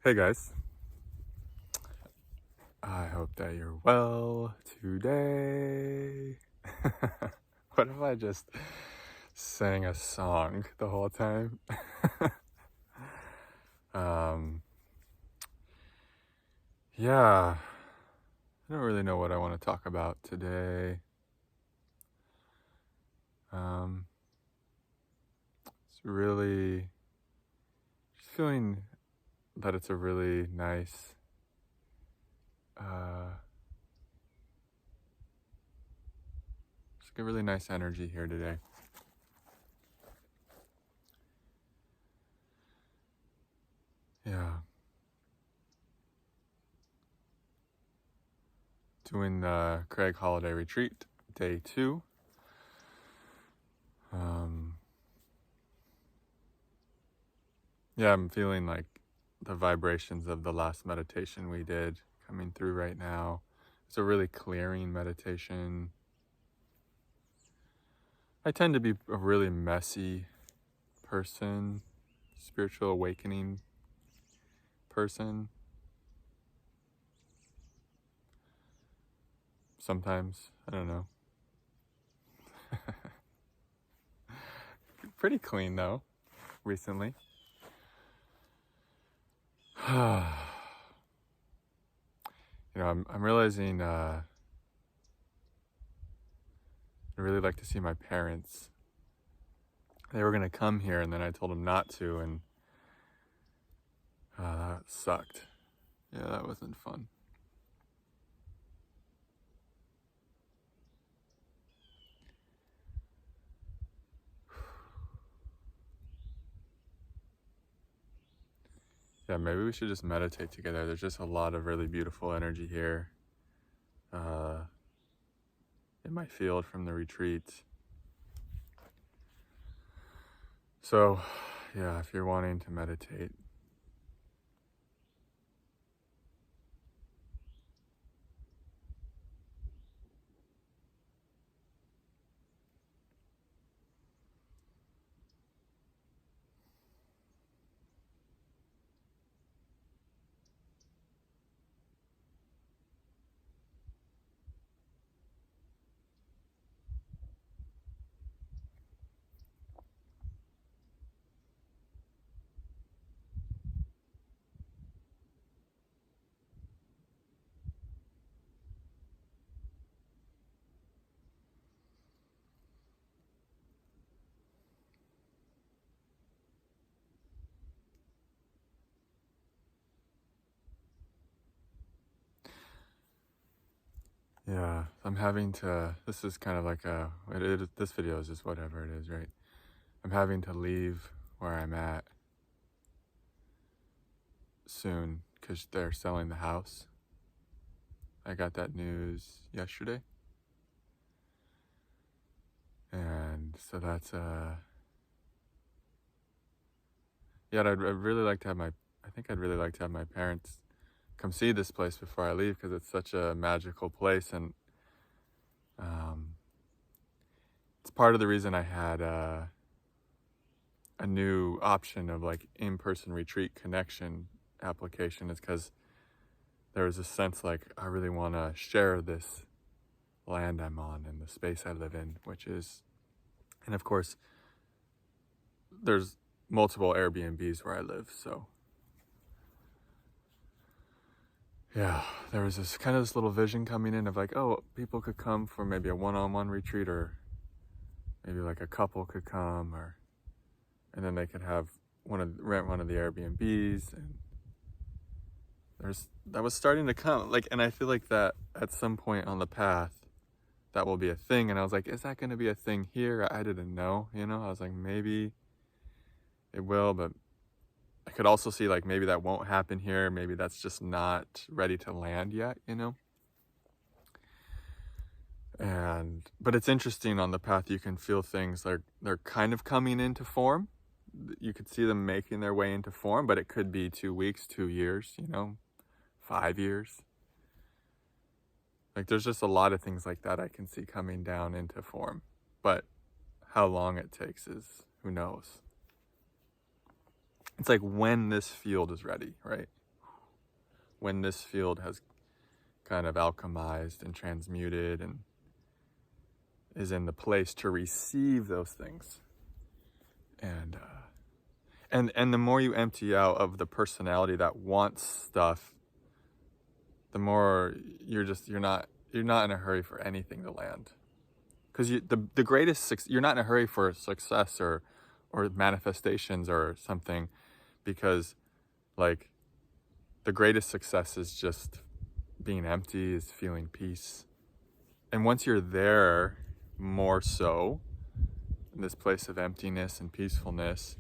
Hey guys, I hope that you're well today. What if I just sang a song the whole time? um, yeah, I don't really know what I want to talk about today. Um, it's really just feeling that it's a really nice, just a really nice energy here today. Yeah. Doing the Craig Holiday Retreat, day 2. Yeah, I'm feeling like the vibrations of the last meditation we did coming through right now. It's a really clearing meditation. I tend to be a really messy person, spiritual awakening person. Sometimes, I don't know. Pretty clean though, recently. I'm realizing I really like to see my parents. They were gonna come here and then I told them not to, and that sucked. Yeah, that wasn't fun. Yeah, maybe we should just meditate together. There's just a lot of really beautiful energy here in my field from the retreat. So, yeah, if you're wanting to meditate, yeah, I'm having to, this is kind of like this video is just whatever it is, right? I'm having to leave where I'm at soon because they're selling the house. I got that news yesterday. And so that's, yeah, I'd really like to have I think I'd really like to have my parents come see this place before I leave because it's such a magical place, and it's part of the reason I had a new option of like in-person retreat connection application is because there was a sense like I really want to share this land I'm on and the space I live in, and of course there's multiple Airbnbs where I live, so yeah, there was this kind of this little vision coming in of like, oh, people could come for maybe a one-on-one retreat, or maybe like a couple could come, and then they could have rent one of the Airbnbs, and that was starting to come, like, and I feel like that at some point on the path that will be a thing. And I was like, is that going to be a thing here? I didn't know, I was like, maybe it will, but I could also see like maybe that won't happen here. Maybe that's just not ready to land yet, but it's interesting on the path. You can feel things they're kind of coming into form. You could see them making their way into form, but it could be 2 weeks, 2 years, 5 years. Like there's just a lot of things like that I can see coming down into form, but how long it takes who knows. It's like when this field is ready, right? when this field has kind of alchemized and transmuted and is in the place to receive those things. And the more you empty out of the personality that wants stuff, the more you're not in a hurry for anything to land. Because the greatest, you're not in a hurry for success or manifestations or something, because like the greatest success is just being empty, is feeling peace. And once you're there, more so in this place of emptiness and peacefulness,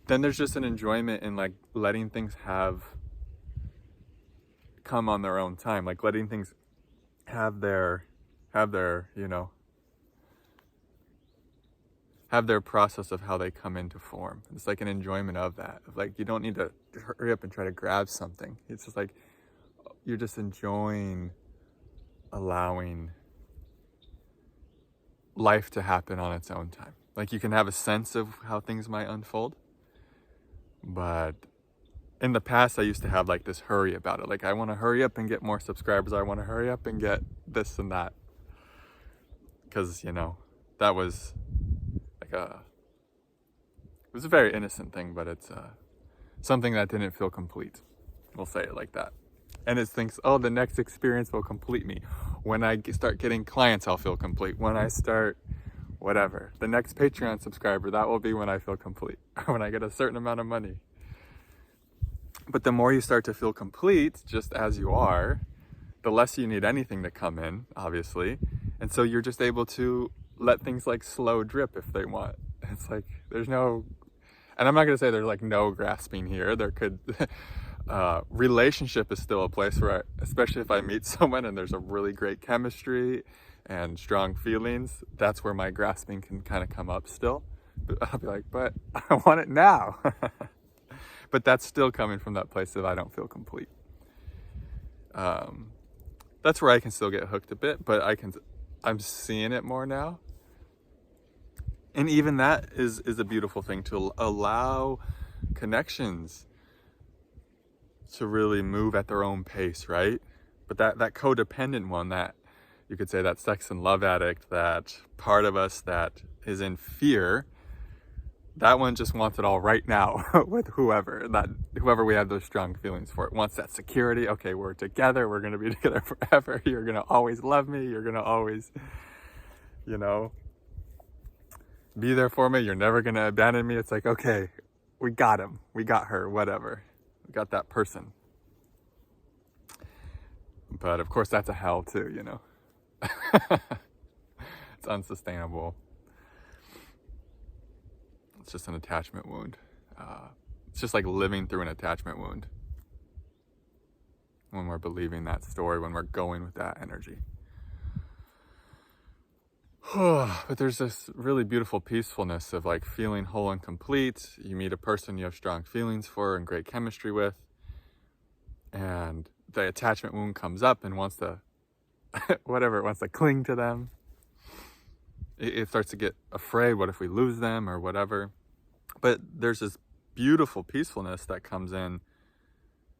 then there's just an enjoyment in like letting things come on their own time, like letting things have their process of how they come into form. It's like an enjoyment of that. Like you don't need to hurry up and try to grab something. It's just like you're just enjoying allowing life to happen on its own time. Like you can have a sense of how things might unfold, but in the past I used to have like this hurry about it. Like I want to hurry up and get more subscribers. I want to hurry up and get this and that. Because, that was like it was a very innocent thing, but it's something that didn't feel complete. We'll say it like that. And it thinks, oh, the next experience will complete me. When I start getting clients, I'll feel complete. When I start whatever, the next Patreon subscriber, that will be when I feel complete. When I get a certain amount of money. But the more you start to feel complete, just as you are, the less you need anything to come in, obviously. And so you're just able to let things like slow drip if they want. It's like, there's no, and I'm not going to say there's like no grasping here. There could, relationship is still a place where, especially if I meet someone and there's a really great chemistry and strong feelings, that's where my grasping can kind of come up still. But I'll be like, but I want it now. But that's still coming from that place of I don't feel complete. That's where I can still get hooked a bit, but I'm seeing it more now. And even that is a beautiful thing, to allow connections to really move at their own pace, right? But that codependent one, that you could say that sex and love addict, that part of us that is in fear, that one just wants it all right now with whoever we have those strong feelings for. It wants that security. Okay, we're together. We're going to be together forever. You're going to always love me. You're going to always, be there for me. You're never going to abandon me. It's like, okay, we got him. We got her, whatever. We got that person. But of course, that's a hell too, It's unsustainable. It's just an attachment wound. It's just like living through an attachment wound when we're believing that story, when we're going with that energy. But there's this really beautiful peacefulness of like feeling whole and complete. You meet a person you have strong feelings for and great chemistry with, and the attachment wound comes up and wants to wants to cling to them. It starts to get afraid. What if we lose them or whatever? But there's this beautiful peacefulness that comes in,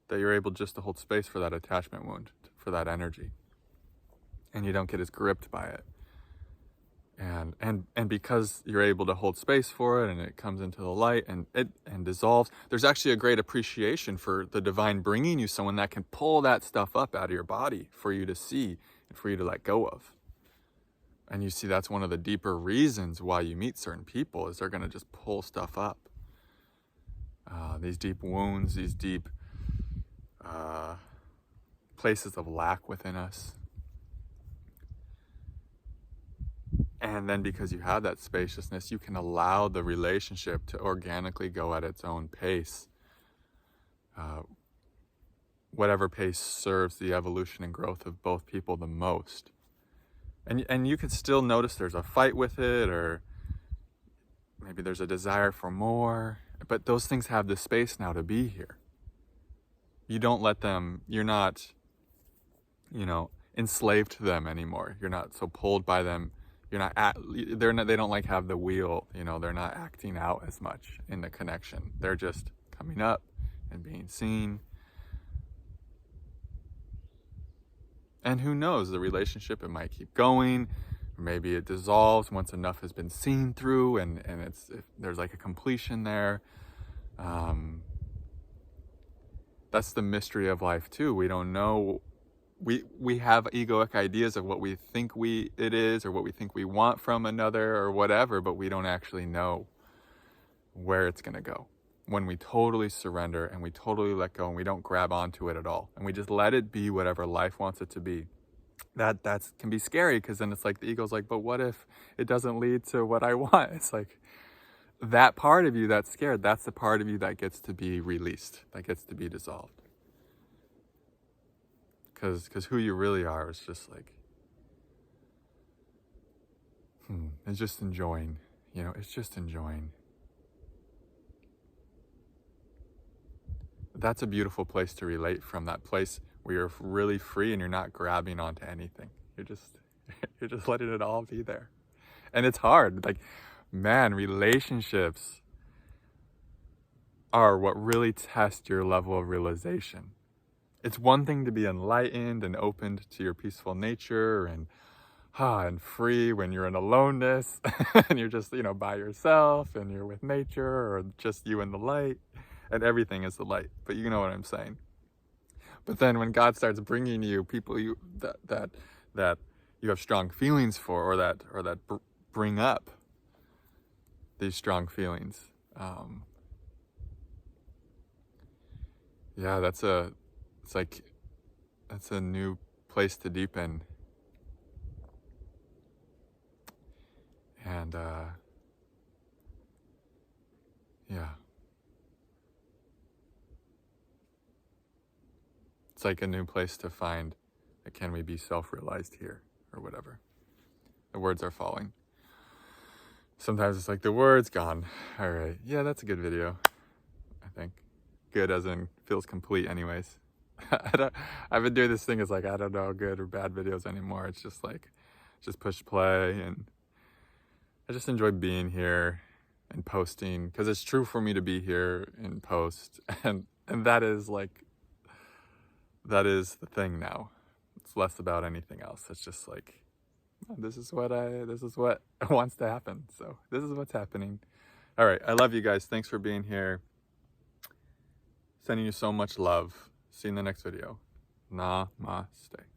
that you're able just to hold space for that attachment wound, for that energy. And you don't get as gripped by it. And because you're able to hold space for it and it comes into the light and dissolves, there's actually a great appreciation for the divine bringing you someone that can pull that stuff up out of your body for you to see and for you to let go of. And you see, that's one of the deeper reasons why you meet certain people, is they're going to just pull stuff up. These deep wounds, these deep places of lack within us. And then because you have that spaciousness, you can allow the relationship to organically go at its own pace. Whatever pace serves the evolution and growth of both people the most. And you can still notice there's a fight with it, or maybe there's a desire for more, but those things have the space now to be here. You don't let them, you're not, enslaved to them anymore. You're not so pulled by them. You're not they don't like have the wheel, they're not acting out as much in the connection. They're just coming up and being seen And who knows, the relationship, it might keep going, or maybe it dissolves once enough has been seen through, and there's like a completion there. That's the mystery of life too. We don't know. We have egoic ideas of what we think it is, or what we think we want from another, or whatever, but we don't actually know where it's going to go. When we totally surrender and we totally let go and we don't grab onto it at all, and we just let it be whatever life wants it to be, that can be scary, because then it's like the ego's like, but what if it doesn't lead to what I want? It's like, that part of you that's scared, that's the part of you that gets to be released, that gets to be dissolved. Because who you really are is just like, it's just enjoying, it's just enjoying. That's a beautiful place to relate from, that place where you're really free and you're not grabbing onto anything. You're just letting it all be there. And it's hard. Like, man, relationships are what really test your level of realization. It's one thing to be enlightened and opened to your peaceful nature and free when you're in aloneness and you're just, by yourself and you're with nature, or just you and the light, and everything is the light. But you know what I'm saying. But then when God starts bringing you people that you have strong feelings for, or that bring up these strong feelings, that's a new place to deepen. And it's like a new place to find that, can we be self-realized here, or whatever. The words are falling. Sometimes it's like, the word's gone. All right, yeah, that's a good video, I think. Good as in feels complete anyways. I've been doing this thing, it's like, I don't know good or bad videos anymore. It's just like, just push play, and I just enjoy being here and posting, because it's true for me to be here and post, and that is the thing now. It's less about anything else. It's just like, this is what wants to happen. So this is what's happening. All right, I love you guys. Thanks for being here. Sending you so much love. See you in the next video. Namaste.